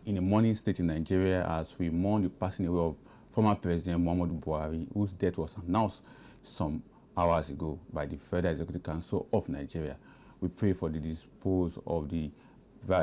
In a mourning state in Nigeria as we mourn the passing away of former President Muhammadu Buhari, whose death was announced some hours ago by the Federal Executive Council of Nigeria. We pray for the dispose of the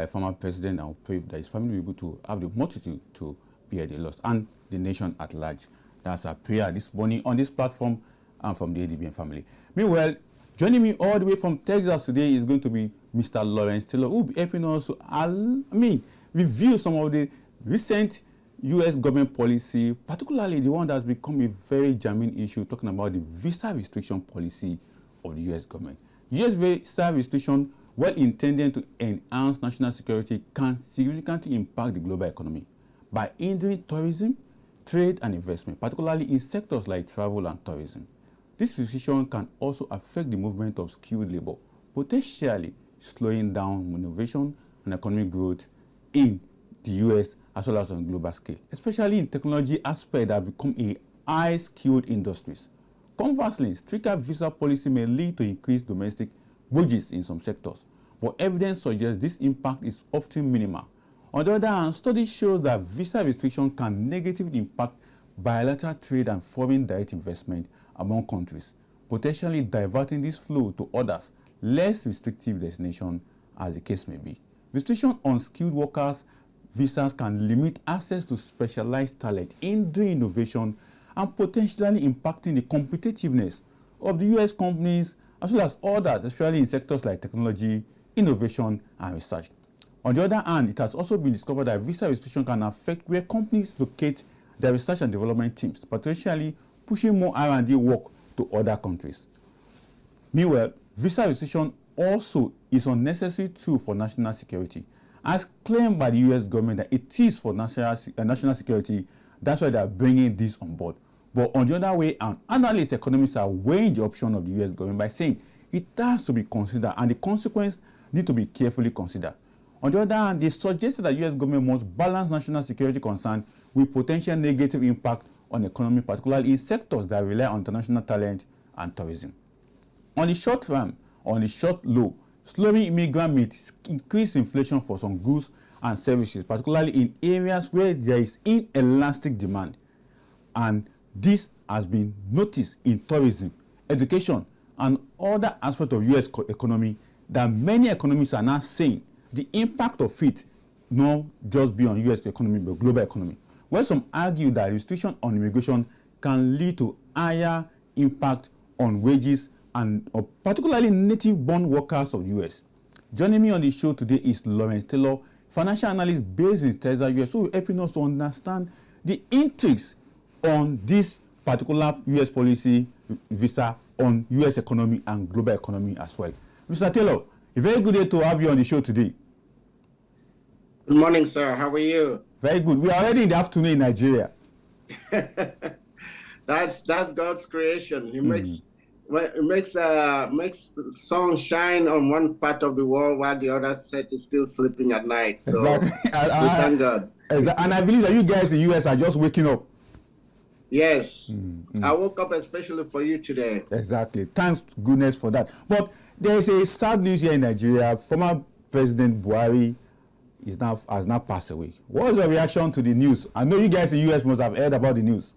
former president and pray that his family will be able to have the multitude to bear the loss and the nation at large. That's our prayer this morning on this platform and from the ADBN family. Meanwhile, joining me all the way from Texas today is going to be Mr. Lawrence Taylor, who will be helping us to review some of the recent U.S. government policy, particularly the one that's become a very germane issue, talking about the visa restriction policy of the U.S. government. U.S. visa restriction, well intended to enhance national security, can significantly impact the global economy by hindering tourism, trade, and investment, particularly in sectors like travel and tourism. This restriction can also affect the movement of skilled labor, potentially slowing down innovation and economic growth in the U.S. as well as on a global scale, especially in technology aspects that have become a high-skilled industries. Conversely, stricter visa policy may lead to increased domestic wages in some sectors, but evidence suggests this impact is often minimal. On the other hand, studies show that visa restriction can negatively impact bilateral trade and foreign direct investment among countries, potentially diverting this flow to others, less restrictive destinations as the case may be. Restriction on skilled workers visas can limit access to specialized talent, hindering innovation and potentially impacting the competitiveness of the U.S. companies as well as others, especially in sectors like technology, innovation, and research. On the other hand, it has also been discovered that visa restriction can affect where companies locate their research and development teams, potentially pushing more R&D work to other countries. Meanwhile, visa restriction also is a necessary tool for national security, as claimed by the U.S. government that it is for national security. That's why they are bringing this on board. But on the other way, analysts, economists are weighing the option of the U.S. government by saying it has to be considered and the consequences need to be carefully considered. On the other hand, they suggested that the U.S. government must balance national security concerns with potential negative impact on the economy, particularly in sectors that rely on international talent and tourism. On the short run, on the short low, slowing immigrant may increase inflation for some goods and services, particularly in areas where there is inelastic demand. And this has been noticed in tourism, education, and other aspects of U.S. economy that many economists are now saying the impact of it not just be on U.S. economy but global economy. Where some argue that restriction on immigration can lead to higher impact on wages and particularly native-born workers of the U.S. Joining me on the show today is Lawrence Taylor, financial analyst based in Texas, U.S., who will help us to understand the intrigues on this particular U.S. policy visa on U.S. economy and global economy as well. Mr. Taylor, a very good day to have you on the show today. Good morning, sir. How are you? Very good. We are already in the afternoon in Nigeria. That's God's creation. He makes sun shine on one part of the world while the other set is still sleeping at night. So exactly. we thank God. And I believe that you guys in the U.S. are just waking up. Yes. I woke up especially for you today. Exactly. Thanks goodness for that. But there is a sad news here in Nigeria. Former President Buhari has now passed away. What was your reaction to the news? I know you guys in the U.S. must have heard about the news.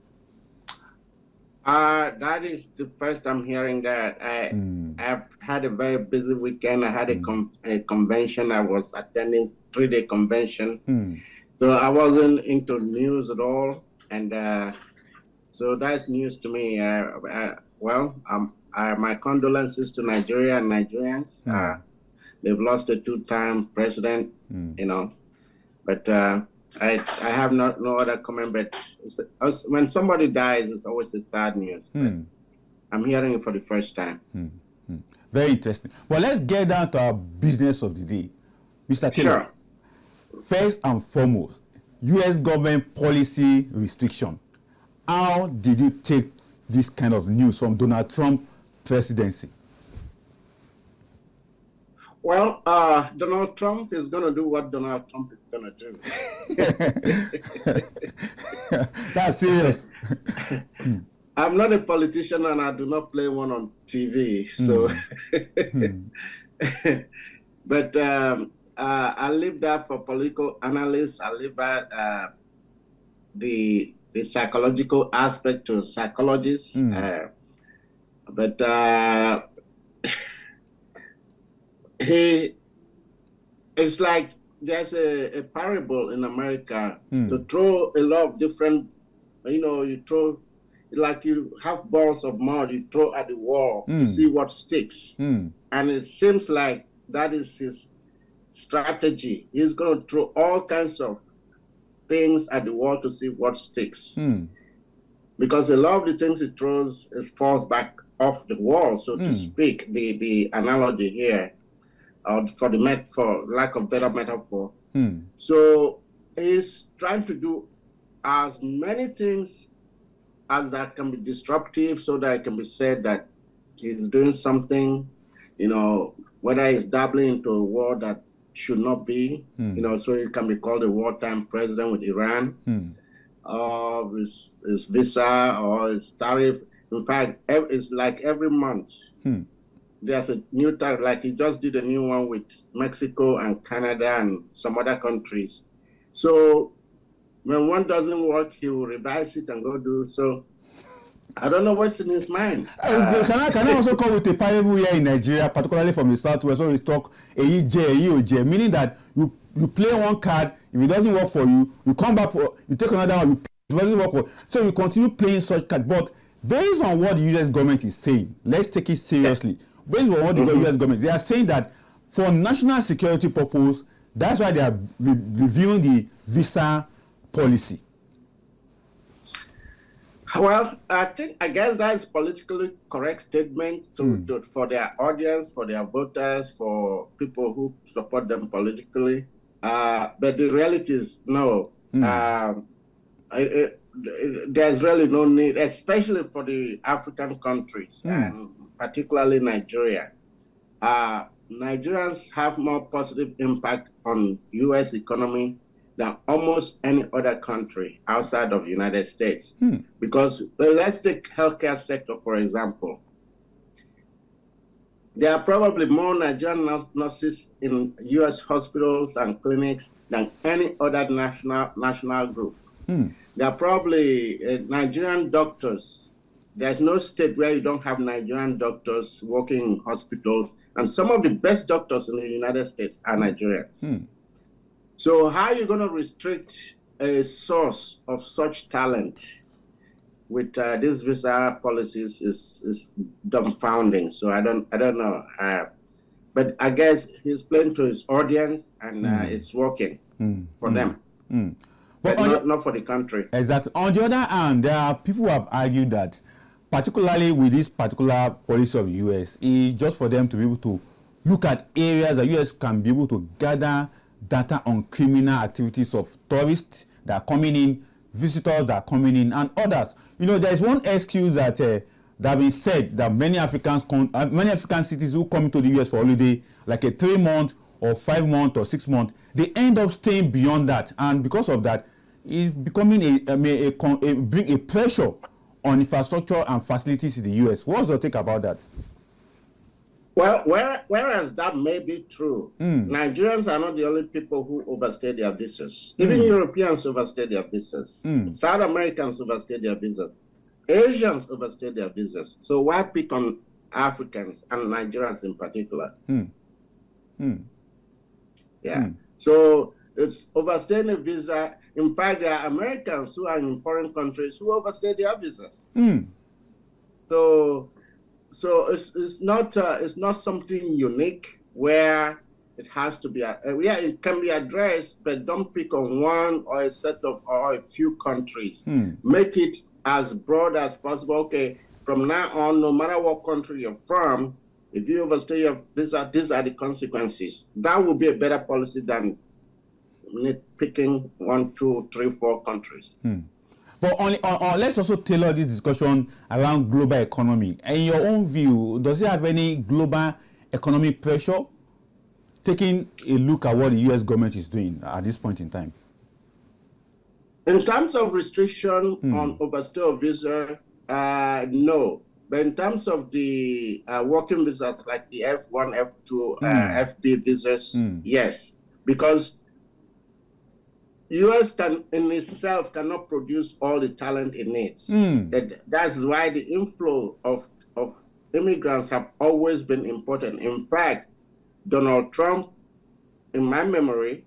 That is the first I'm hearing that. I've had a very busy weekend. I had a convention. I was attending 3-day convention. So I wasn't into news at all. And so that's news to me. My condolences to Nigeria and Nigerians. They've lost a 2-time president, but I have no other comment, but when somebody dies, it's always a sad news. I'm hearing it for the first time. Very interesting. Well, let's get down to our business of the day. Mr. Taylor, first and foremost, U.S. government policy restriction. How did you take this kind of news from Donald Trump presidency? Well, Donald Trump is going to do what Donald Trump is going to do. That's serious. I'm not a politician and I do not play one on TV. So, but I leave that for political analysts. I leave that the psychological aspect to psychologists. But it's like there's a parable in America to throw a lot of different, you throw, like you have balls of mud, you throw at the wall to see what sticks. And it seems like that is his strategy. He's going to throw all kinds of things at the wall to see what sticks. Because a lot of the things he throws, it falls back off the wall, so to speak. The analogy here, for lack of better metaphor. So he's trying to do as many things as that can be disruptive, so that it can be said that he's doing something, whether he's dabbling into a war that should not be, so he can be called a wartime president with Iran, or his visa or his tariff. In fact, it's like every month there's a new tariff, like he just did a new one with Mexico and Canada and some other countries. So when one doesn't work, he will revise it and go do so. I don't know what's in his mind. Can I also come with a parable here in Nigeria, particularly from the southwest, where we talk meaning that you play one card, if it doesn't work for you, you come back you take another one, it doesn't work for, so you continue playing such cards. But based on what the US government is saying, let's take it seriously. Based on what the US government, they are saying that for national security purpose, that's why they are reviewing the visa policy. Well, I guess that's politically correct statement for their audience, for their voters, for people who support them politically. But the reality is no. There's really no need, especially for the African countries, and particularly Nigeria. Nigerians have more positive impact on U.S. economy than almost any other country outside of the United States. Because let's take healthcare sector, for example. There are probably more Nigerian nurses in U.S. hospitals and clinics than any other national group. There are probably Nigerian doctors. There's no state where you don't have Nigerian doctors working in hospitals. And some of the best doctors in the United States are Nigerians. So how are you going to restrict a source of such talent with these visa policies is dumbfounding. So I don't know. But I guess he's playing to his audience, and it's working for them. But not for the country. Exactly. On the other hand, there are people who have argued that, particularly with this particular policy of the US, is just for them to be able to look at areas that US can be able to gather data on criminal activities of tourists that are coming in, visitors that are coming in, and others. There is one excuse that have been said that many African cities who come to the US for holiday, like a 3-month or 5-month or 6-month, they end up staying beyond that, and because of that, it's becoming bring a pressure on infrastructure and facilities in the US. What's your take about that? Well, whereas that may be true, Nigerians are not the only people who overstay their visas. Even Europeans overstay their visas. South Americans overstay their visas. Asians overstay their visas. So why pick on Africans and Nigerians in particular? So it's overstaying a visa. In fact, there are Americans who are in foreign countries who overstay their visas. So it's not something unique where it has to be. It can be addressed, but don't pick on one or a set of or a few countries. Make it as broad as possible. Okay, from now on, no matter what country you're from, if you overstay your visa, these are the consequences. That would be a better policy than picking 1, 2, 3, 4 countries. But let's also tailor this discussion around global economy. In your own view, does it have any global economic pressure? Taking a look at what the U.S. government is doing at this point in time. In terms of restriction on overstay of visa, no. But in terms of the working visas, like the F1, F2, FB visas, yes. because U.S. can in itself cannot produce all the talent it needs. That's why the inflow of immigrants have always been important. In fact, Donald Trump, in my memory,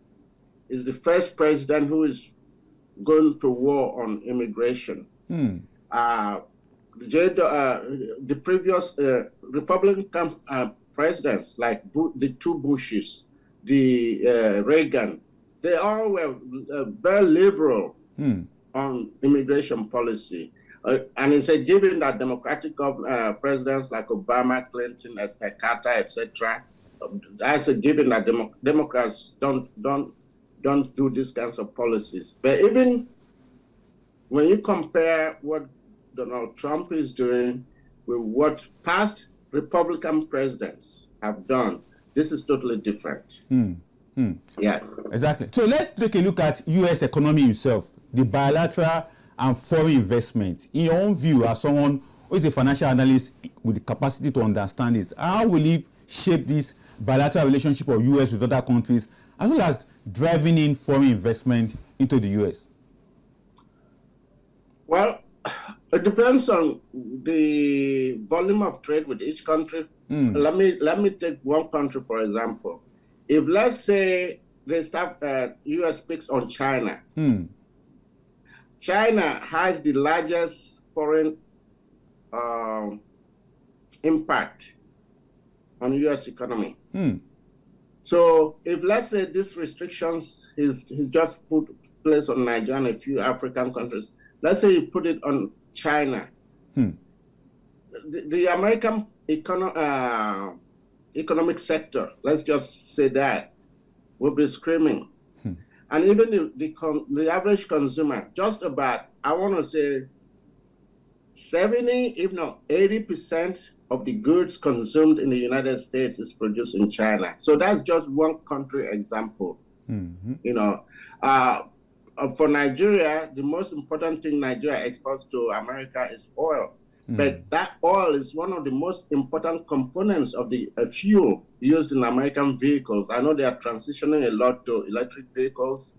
is the first president who is going to war on immigration. The previous Republican presidents, like the two Bushes, the Reagan, they all were very liberal on immigration policy. And he said, given that Democratic presidents like Obama, Clinton, Carter, etc., that's a given that Democrats don't do these kinds of policies. But even when you compare what Donald Trump is doing with what past Republican presidents have done, this is totally different. Yes. Exactly. So let's take a look at U.S. economy itself, the bilateral and foreign investment. In your own view, as someone who is a financial analyst with the capacity to understand this, how will it shape this bilateral relationship of U.S. with other countries, as well as driving in foreign investment into the U.S.? Well, it depends on the volume of trade with each country. Let me take one country, for example. If, let's say, U.S. picks on China, China has the largest foreign impact on the U.S. economy. So if, let's say, these restrictions he's just put place on Nigeria and a few African countries, let's say you put it on China, the American economic sector, let's just say that, will be screaming. And even the average consumer, just about, I want to say 70, if not 80% of the goods consumed in the United States is produced in China. So that's just one country example. You know, for Nigeria, the most important thing Nigeria exports to America is oil. But that oil is one of the most important components of the fuel used in American vehicles. I know they are transitioning a lot to electric vehicles,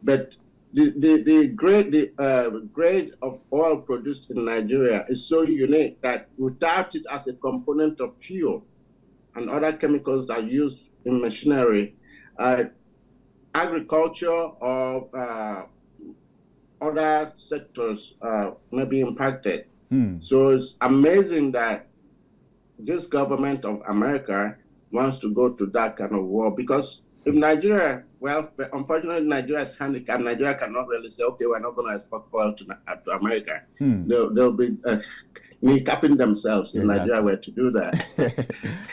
but the grade of oil produced in Nigeria is so unique that without it as a component of fuel and other chemicals that are used in machinery, agriculture or other sectors may be impacted. So it's amazing that this government of America wants to go to that kind of war, because if Nigeria, well, unfortunately, Nigeria is handicapped. Nigeria cannot really say, okay, we're not going to export oil to America. They'll be kneecapping themselves if Nigeria were to do that.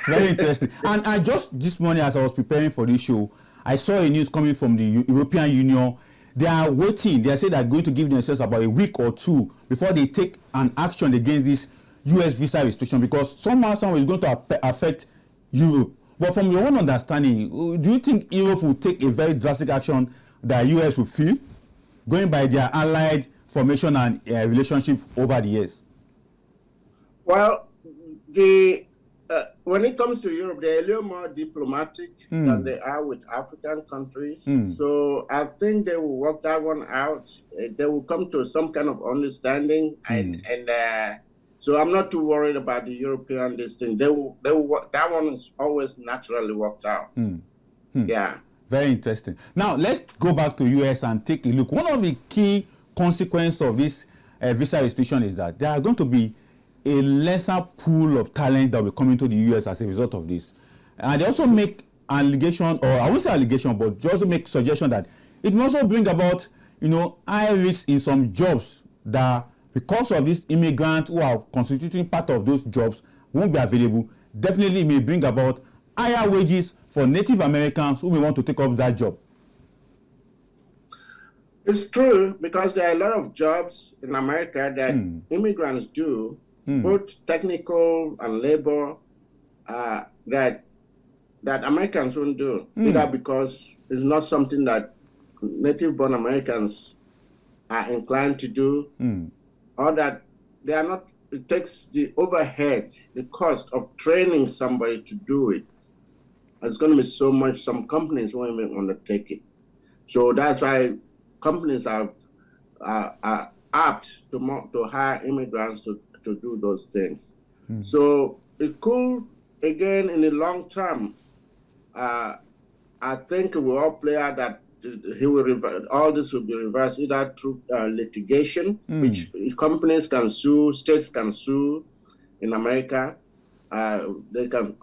Very interesting. And I just this morning, as I was preparing for this show, I saw a news coming from the European Union. They are waiting. They say they're going to give themselves about a week or two before they take an action against this U.S. visa restriction, because somehow is going to affect Europe. But from your own understanding, do you think Europe will take a very drastic action that U.S. will feel, going by their allied formation and relationship over the years? Well, when it comes to Europe, they're a little more diplomatic than they are with African countries. So I think they will work that one out. They will come to some kind of understanding, and so I'm not too worried about the European listing. They will work. That one is always naturally worked out. Yeah. Very interesting. Now let's go back to US and take a look. One of the key consequences of this visa restriction is that there are going to be a lesser pool of talent that will be coming to the US as a result of this. And they also make allegation, or I won't say allegation, but just make suggestion that it may also bring about, high risks in some jobs that, because of these immigrants who are constituting part of those jobs, won't be available. Definitely may bring about higher wages for Native Americans who may want to take up that job. It's true, because there are a lot of jobs in America that immigrants do, both technical and labor, that Americans won't do, either because it's not something that native-born Americans are inclined to do, or that they are not. It takes the overhead, the cost of training somebody to do it, It's going to be so much. Some companies won't even undertake it. So that's why companies are apt to hire immigrants to do those things. So it could, again, in the long term, I think we all play out that he will all this will be reversed either through litigation, which companies can sue, states can sue in America. They can,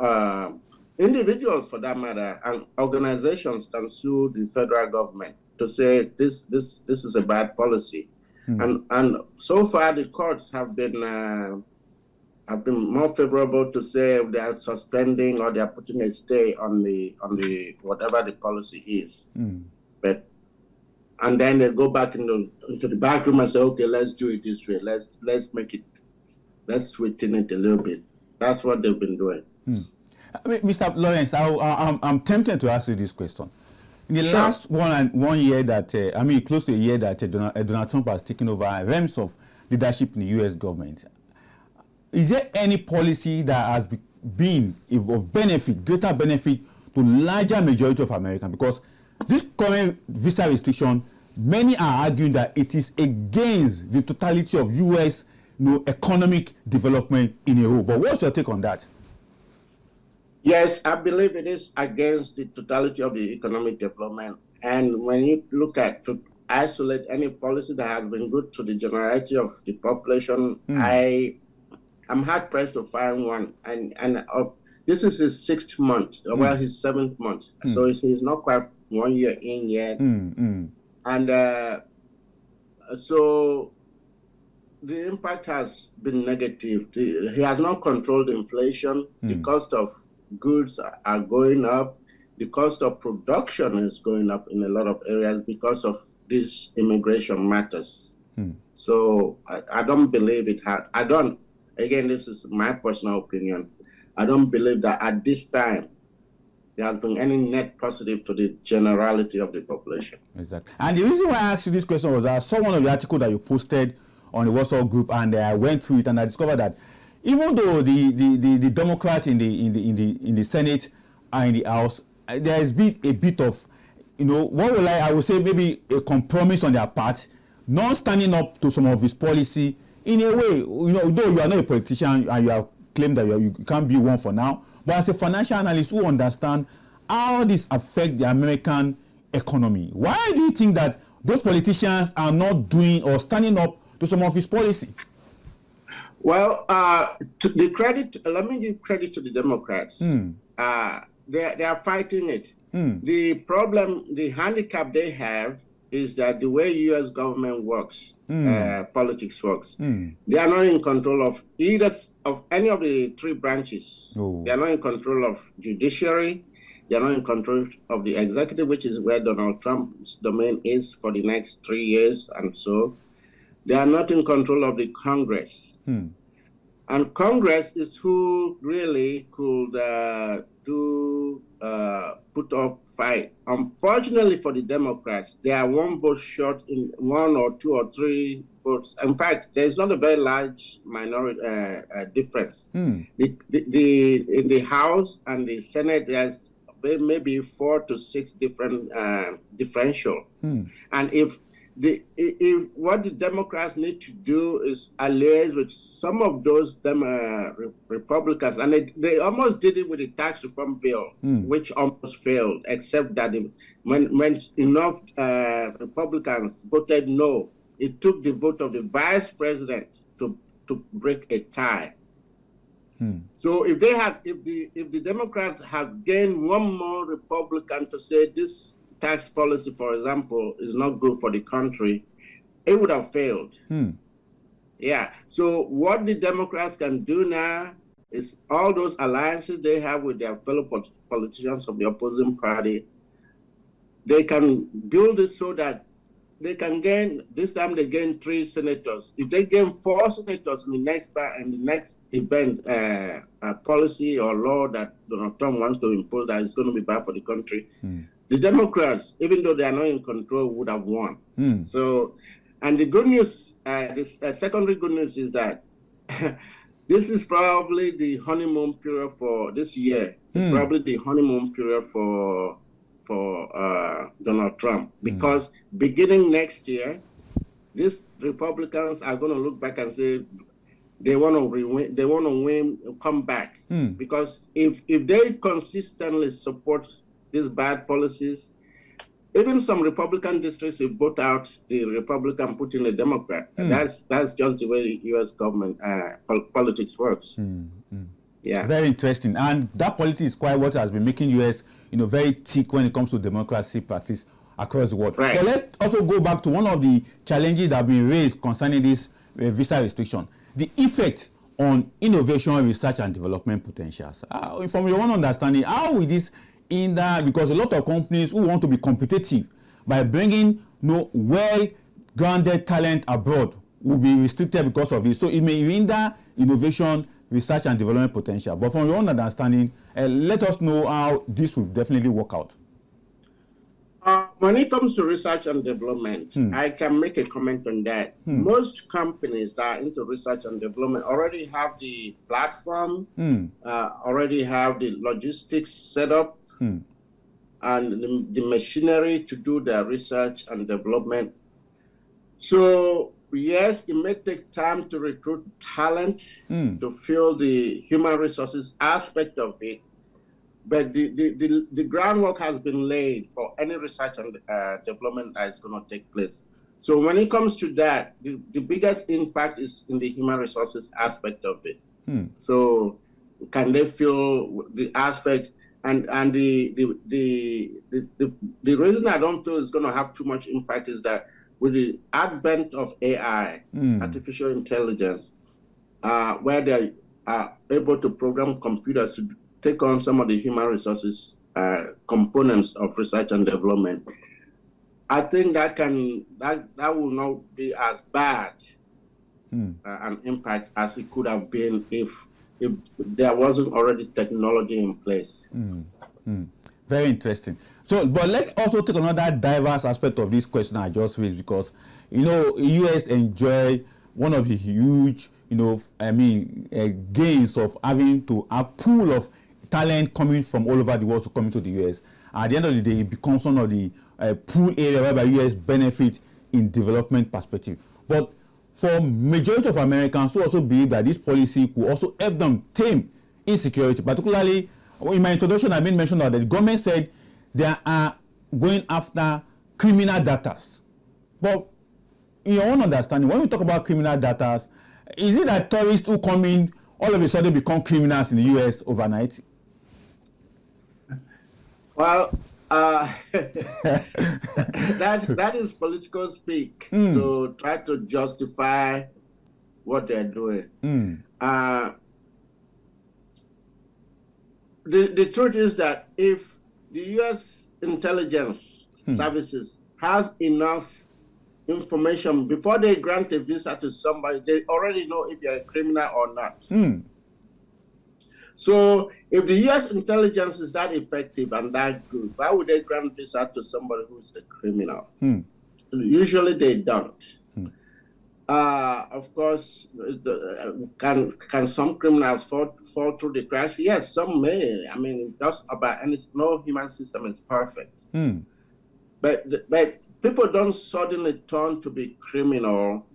individuals for that matter, and organizations can sue the federal government to say this is a bad policy. And so far the courts have been more favorable to say they are suspending or they are putting a stay on the whatever the policy is. And then they go back into the back room and say, okay, let's do it this way. Let's sweeten it a little bit. That's what they've been doing. Mr. Lawrence, I'm tempted to ask you this question. In the last 1 year that, close to a year that Donald Trump has taken over realms of leadership in the U.S. government, is there any policy that has been of benefit, greater benefit to larger majority of Americans? Because this current visa restriction, many are arguing that it is against the totality of U.S. economic development in a whole. But what's your take on that? Yes, I believe it is against the totality of the economic development. And when you look at to isolate any policy that has been good to the generality of the population, I'm hard pressed to find one. And this is his 6th month, well, his 7th month. So he's not quite 1 year in yet. And so the impact has been negative. He has not controlled inflation. The cost of goods are going up. The cost of production is going up in a lot of areas because of these immigration matters. So I don't believe it has. Again, this is my personal opinion. I don't believe that at this time there has been any net positive to the generality of the population. Exactly. And the reason why I asked you this question was I saw one of the articles that you posted on the WhatsApp group, and I went through it, and I discovered that even though the Democrats in the Senate and in the House, there has been a bit of, I would say maybe a compromise on their part, not standing up to some of his policy in a way. Though you are not a politician and you have claimed that you can't be one for now, but as a financial analyst who understand how this affects the American economy, why do you think that those politicians are not doing or standing up to some of his policy? Well, let me give credit to the Democrats. They are fighting it. The problem, the handicap they have is that the way U.S. government works, politics works, they are not in control of any of the 3 branches. They are not in control of judiciary. They are not in control of the executive, which is where Donald Trump's domain is for the next 3 years and so. They are not in control of the Congress. And Congress is who really could put up fight. Unfortunately for the Democrats, they are 1 vote short in 1 or 2 or 3 votes. In fact, there's not a very large minority difference. In the House and the Senate, there's maybe 4 to 6 different differential. And if what the Democrats need to do is liaise with some of those Republicans, and they almost did it with the tax reform bill, which almost failed, except that when enough Republicans voted no, it took the vote of the vice president to break a tie. So if the Democrats had gained 1 more Republican to say this tax policy, for example, is not good for the country, it would have failed. Yeah. So what the Democrats can do now is all those alliances they have with their fellow politicians of the opposing party, they can build it so that they can gain, this time they gain 3 senators. If they gain 4 senators in the next event, policy or law that Donald Trump wants to impose that is going to be bad for the country, the Democrats, even though they are not in control, would have won. So, and the good news, this secondary good news is that This is probably the honeymoon period for this year. It's probably the honeymoon period for Donald Trump, because beginning next year, these Republicans are going to look back and say they want to win, come back. Because if they consistently support these bad policies, even some Republican districts will vote out the Republican, put in a Democrat. That's just the way U.S. government politics works. Yeah, very interesting. And that politics is quite what has been making U.S. very thick when it comes to democracy practice across the world. Right. But let's also go back to one of the challenges that have been raised concerning this visa restriction: the effect on innovation, research, and development potentials. From your own understanding, how will this hinder? Because a lot of companies who want to be competitive by bringing well-grounded talent abroad will be restricted because of this. So it may hinder innovation, research, and development potential. But from your own understanding, let us know how this will definitely work out. When it comes to research and development, I can make a comment on that. Most companies that are into research and development already have the platform, already have the logistics set up, and the machinery to do their research and development. So yes, it may take time to recruit talent to fill the human resources aspect of it, but the groundwork has been laid for any research and development that is going to take place. So when it comes to that, the biggest impact is in the human resources aspect of it. So can they fill the aspect? And the reason I don't feel it's going to have too much impact is that with the advent of AI, artificial intelligence, where they are able to program computers to take on some of the human resources components of research and development, I think that will not be as bad an impact as it could have been if there wasn't already technology in place. Very interesting. So, but let's also take another diverse aspect of this question I just raised, because US enjoy one of the huge gains of having to a pool of talent coming from all over the world to come into the US. At the end of the day, it becomes one of the pool area whereby US benefit in development perspective. But for majority of Americans who also believe that this policy could also help them tame insecurity, particularly in my introduction, I made mention that the government said they are going after criminal data. But in your own understanding, when we talk about criminal data, is it that tourists who come in all of a sudden become criminals in the US overnight? Well, that is political speak to try to justify what they're doing. The truth is that if the U.S. intelligence services has enough information before they grant a visa to somebody, they already know if they're a criminal or not. So if the U.S. intelligence is that effective and that good, why would they grant visa to somebody who's a criminal? Usually they don't. Of course, can some criminals fall through the cracks? Yes, some may. I mean, just about no human system is perfect. But people don't suddenly turn to be criminal.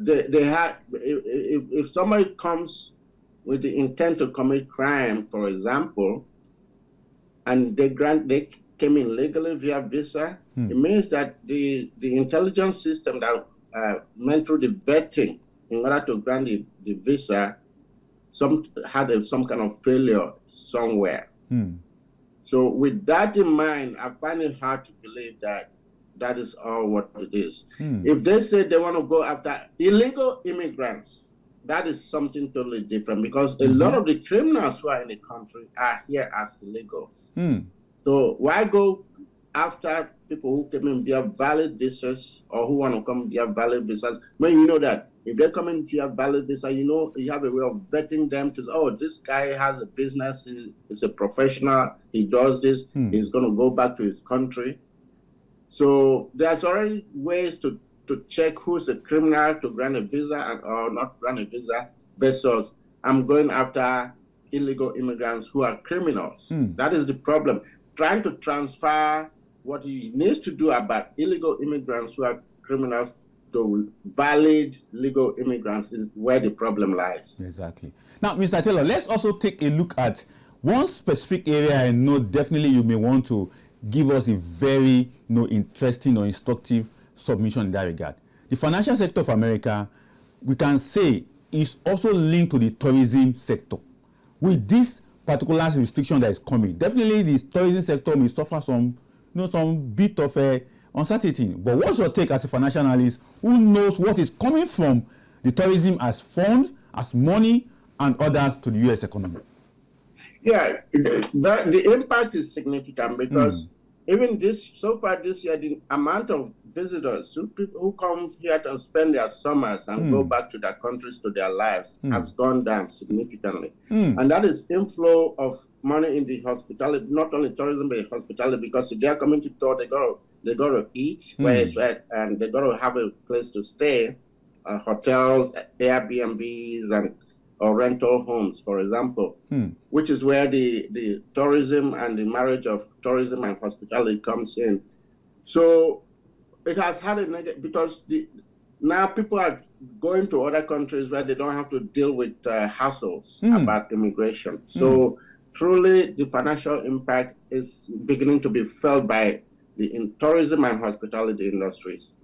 If somebody comes with the intent to commit crime, for example, and they came in legally via visa, it means that the intelligence system that went through the vetting in order to grant the visa had some kind of failure somewhere. So with that in mind, I find it hard to believe that that is all what it is. If they say they want to go after illegal immigrants, that is something totally different, because a lot of the criminals who are in the country are here as illegals. So why go after people who came in via valid visas or who want to come via valid visas when you know that if they come in via valid visa, you have a way of vetting them to say, oh, this guy has a business, he's a professional, he does this, he's going to go back to his country. So there's already ways to to check who's a criminal to grant a visa or not grant a visa versus I'm going after illegal immigrants who are criminals. That is the problem. Trying to transfer what he needs to do about illegal immigrants who are criminals to valid legal immigrants is where the problem lies. Exactly. Now, Mr. Taylor, let's also take a look at one specific area I know definitely you may want to give us a very interesting or instructive submission in that regard. The financial sector of America, we can say, is also linked to the tourism sector. With this particular restriction that is coming, definitely the tourism sector may suffer some bit of uncertainty. But what's your take as a financial analyst who knows what is coming from the tourism as funds, as money, and others to the U.S. economy? Yeah, the impact is significant because even so far this year, the amount of visitors, people who come here to spend their summers and go back to their countries, to their lives, has gone down significantly. And that is inflow of money in the hospitality, not only tourism, but hospitality, because if they are coming to tour, they got to eat, where it's at, and they got to have a place to stay, hotels, Airbnbs, or rental homes, for example, which is where the tourism and the marriage of tourism and hospitality comes in. So it has had a negative, because now people are going to other countries where they don't have to deal with hassles about immigration. So truly, the financial impact is beginning to be felt by the tourism and hospitality industries.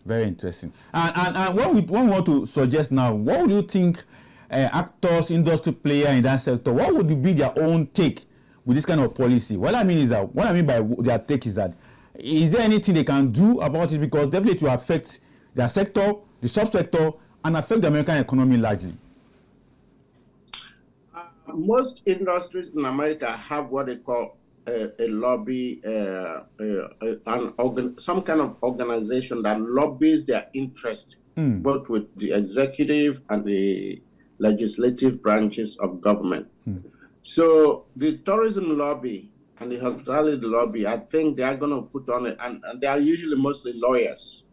Very interesting. And what we want to suggest now, what would you think actors, industry players in that sector, what would be their own take with this kind of policy? What I mean by their take is that, is there anything they can do about it? Because definitely it will affect their sector, the subsector, and affect the American economy largely. Most industries in America have what they call a lobby, some kind of organization that lobbies their interest, both with the executive and the legislative branches of government. So the tourism lobby and the hospitality lobby, I think they are going to put on it, and they are usually mostly lawyers.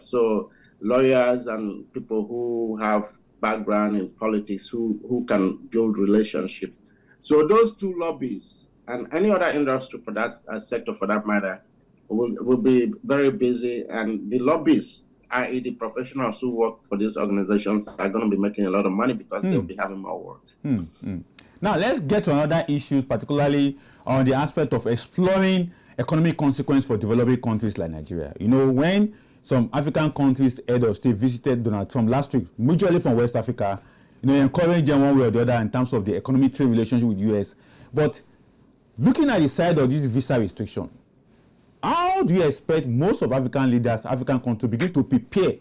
So lawyers and people who have background in politics who can build relationships. So those two lobbies and any other industry for that sector, for that matter, will be very busy. And the lobbies, i.e. the professionals who work for these organizations, are going to be making a lot of money because they'll be having more work. Now, let's get to another issues, particularly on the aspect of exploring economic consequence for developing countries like Nigeria. When some African countries head of state visited Donald Trump last week, majorly from West Africa, encouraging them one way or the other in terms of the economic trade relationship with the U.S. But looking at the side of this visa restriction, how do you expect most of African leaders, African countries, begin to prepare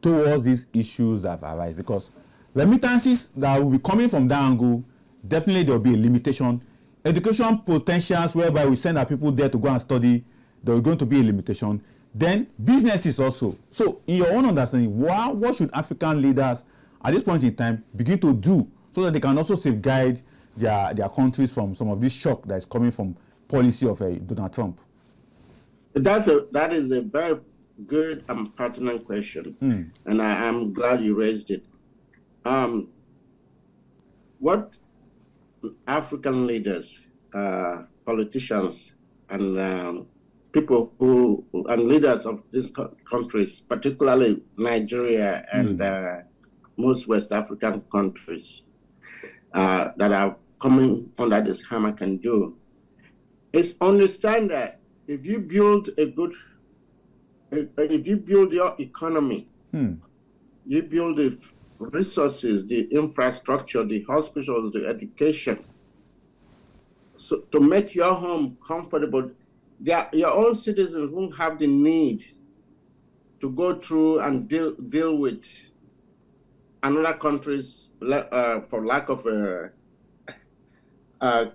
towards these issues that have arisen? Because remittances that will be coming from that angle, definitely there will be a limitation. Education potentials, whereby we send our people there to go and study, there is going to be a limitation. Then businesses also. So in your own understanding, what should African leaders at this point in time begin to do so that they can also safeguard their countries from some of this shock that is coming from policy of Donald Trump? That is a very good and pertinent question, and I am glad you raised it. What African leaders, politicians, and people and leaders of these countries, particularly Nigeria and most West African countries that are coming under this hammer, can do is understand that if you build your economy, you build the resources, the infrastructure, the hospitals, the education, so to make your home comfortable, your own citizens won't have the need to go through and deal with another country's, for lack of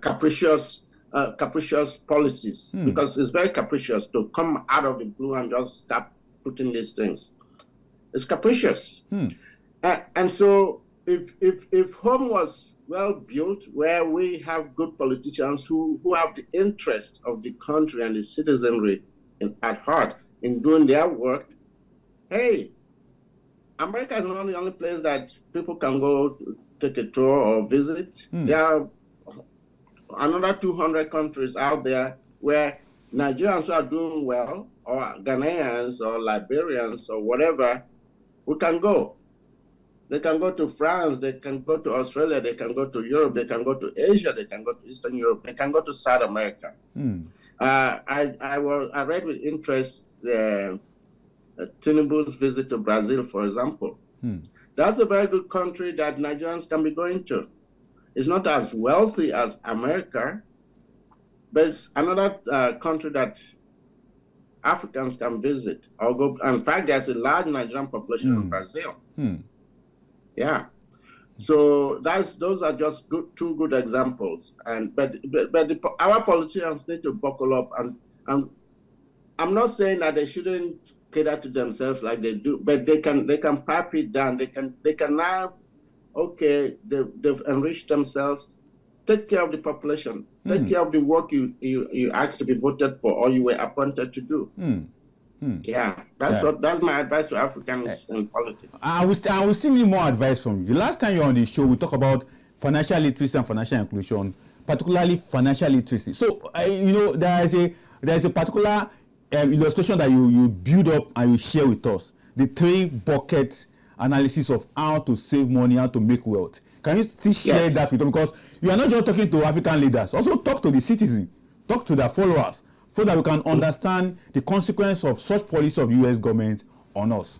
capricious policies, because it's very capricious to come out of the blue and just start putting these things. It's capricious. And so if home was well built, where we have good politicians who have the interest of the country and the citizenry at heart, in doing their work. Hey, America is not the only place that people can go to take a tour or visit. There are another 200 countries out there where Nigerians are doing well, or Ghanaians or Liberians or whatever, we can go. They can go to France, they can go to Australia, they can go to Europe, they can go to Asia, they can go to Eastern Europe, they can go to South America. I read with interest Tinubu's visit to Brazil, for example. That's a very good country that Nigerians can be going to. It's not as wealthy as America, but it's another country that Africans can visit or go. In fact, there's a large Nigerian population in Brazil. Yeah. So those are just two good examples. But our politicians need to buckle up. And I'm not saying that they shouldn't cater to themselves like they do, but they can pipe it down. They can now, okay, they've enriched themselves. Take care of the population. Take care of the work you asked to be voted for or you were appointed to do. Yeah, that's my advice to Africans in politics. I will still need more advice from you. The last time you were on the show, we talked about financial literacy and financial inclusion, particularly financial literacy. So, there is a particular illustration that you build up and you share with us, the 3-bucket analysis of how to save money, how to make wealth. Can you still share that with them? Because you are not just talking to African leaders, also talk to the citizens, talk to their followers, so that we can understand the consequence of such policy of the U.S. government on us.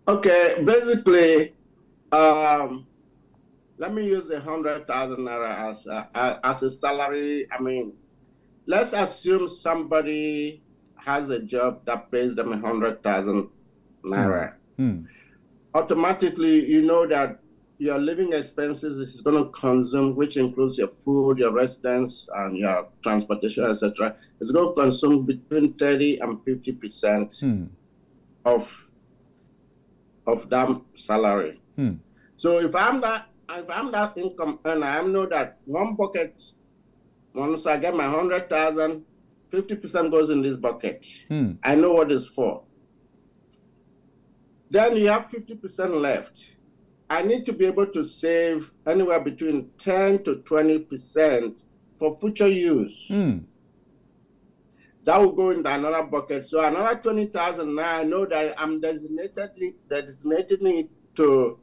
Okay, basically, let me use 100,000 naira as a salary. I mean, let's assume somebody has a job that pays them 100,000 naira. Automatically, you know that your living expenses is going to consume, which includes your food, your residence, and your transportation, etc. It's going to consume between 30 and 50% of that salary. So if I'm that income earner, I know that one bucket, once I get my 100,000, 50% goes in this bucket. I know what it's for. Then you have 50% left. I need to be able to save anywhere between 10 to 20% for future use. That will go in another bucket. So another 20,000 now, I know that I'm designating it to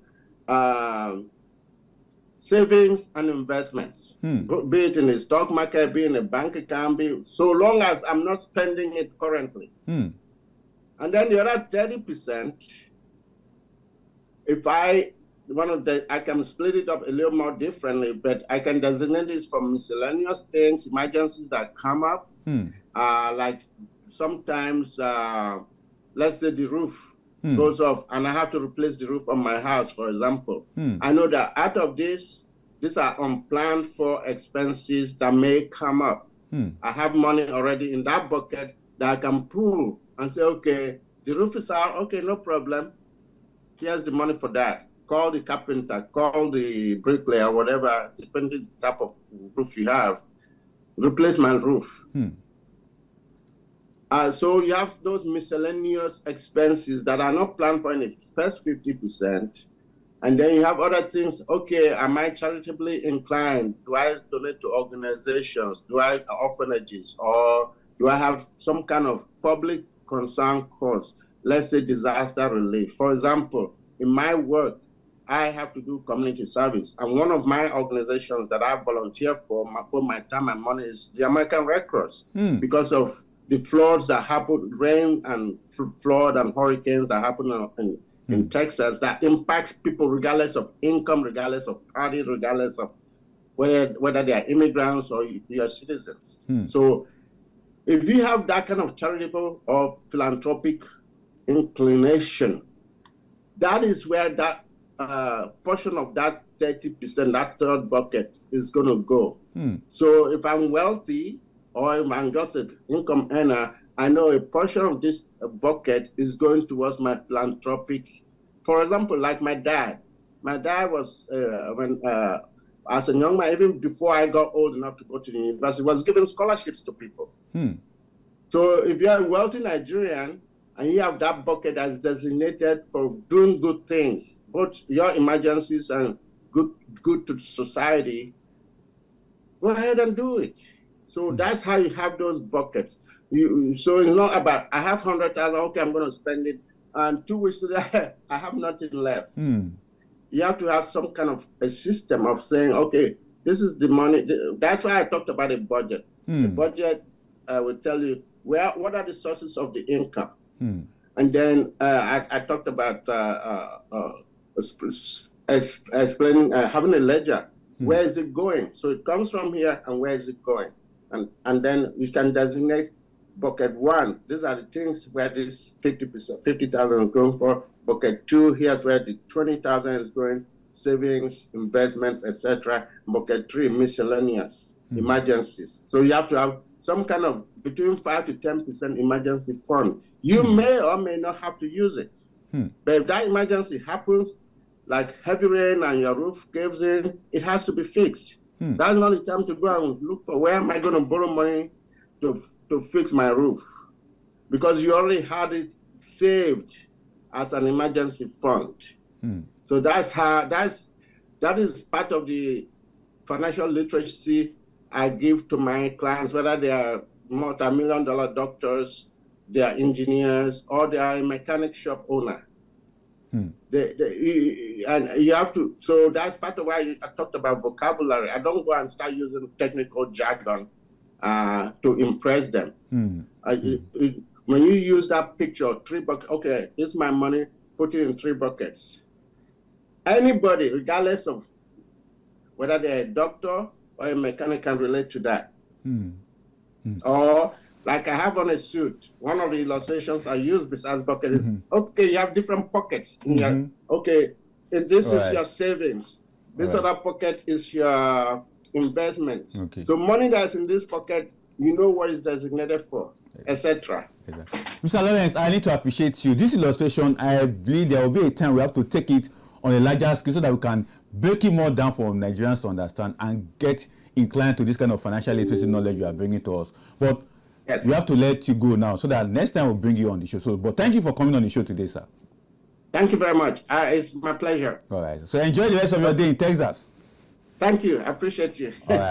savings and investments, be it in the stock market, be in a bank account, so long as I'm not spending it currently. And then the other 30%, I can split it up a little more differently, but I can designate this for miscellaneous things, emergencies that come up, like sometimes, let's say the roof goes off and I have to replace the roof on my house, for example. I know that out of these are unplanned for expenses that may come up. I have money already in that bucket that I can pull and say, okay, the roof is out, okay, no problem. Here's the money for that. Call the carpenter, call the bricklayer, whatever, depending on the type of roof you have. Replace my roof. So you have those miscellaneous expenses that are not planned for in the first 50%. And then you have other things. Okay, am I charitably inclined? Do I donate to organizations? Do I orphanages? Or do I have some kind of public concern cause? Let's say disaster relief. For example, in my work, I have to do community service. And one of my organizations that I volunteer for, put my time and money, is the American Red Cross. Because of the floods that happen, rain and flood and hurricanes that happen in Texas, that impacts people regardless of income, regardless of party, regardless of whether they are immigrants or you are citizens. So if you have that kind of charitable or philanthropic inclination, that is where that portion of that 30%, that third bucket, is going to go. So if I'm wealthy or if I'm just an income earner, I know a portion of this bucket is going towards my philanthropic. For example, like my dad. My dad was, as a young man, even before I got old enough to go to the university, was giving scholarships to people. So if you're a wealthy Nigerian and you have that bucket that's designated for doing good things, both your emergencies and good to society, go ahead and do it. So that's how you have those buckets. So it's not about, I have 100,000, okay, I'm going to spend it. And 2 weeks later, I have nothing left. You have to have some kind of a system of saying, okay, this is the money. That's why I talked about a budget. The budget will tell you what are the sources of the income. And then I talked about explaining, having a ledger. Where is it going? So it comes from here, and where is it going? And then you can designate bucket 1. These are the things where this 50,000 is going for. Bucket 2, here's where the 20,000 is going, savings, investments, etc. Bucket 3, miscellaneous, emergencies. So you have to have some kind of between 5 to 10% emergency fund. You may or may not have to use it. But if that emergency happens, like heavy rain and your roof caves in, it has to be fixed. That's not the time to go and look for where am I going to borrow money to fix my roof, because you already had it saved as an emergency fund. So that is part of the financial literacy I give to my clients, whether they are multi-million-dollar doctors, they are engineers, or they are a mechanic shop owner. And you have to, so that's part of why I talked about vocabulary. I don't go and start using technical jargon to impress them. When you use that picture, 3 buckets, okay, this is my money, put it in 3 buckets. Anybody, regardless of whether they're a doctor or a mechanic, can relate to that. Or like I have on a suit, one of the illustrations I use besides bucket is, okay, you have different pockets. Okay, this is your savings. This other pocket is your investments. So money that's in this pocket, you know what is designated for, etc. Mr. Lawrence, I need to appreciate you. This illustration, I believe there will be a time we have to take it on a larger scale so that we can break it more down for Nigerians to understand and get inclined to this kind of financial literacy knowledge you are bringing to us. But we have to let you go now so that next time we'll bring you on the show. So, but thank you for coming on the show today, sir. Thank you very much. It's my pleasure. All right. So enjoy the rest of your day in Texas. Thank you. I appreciate you. All right.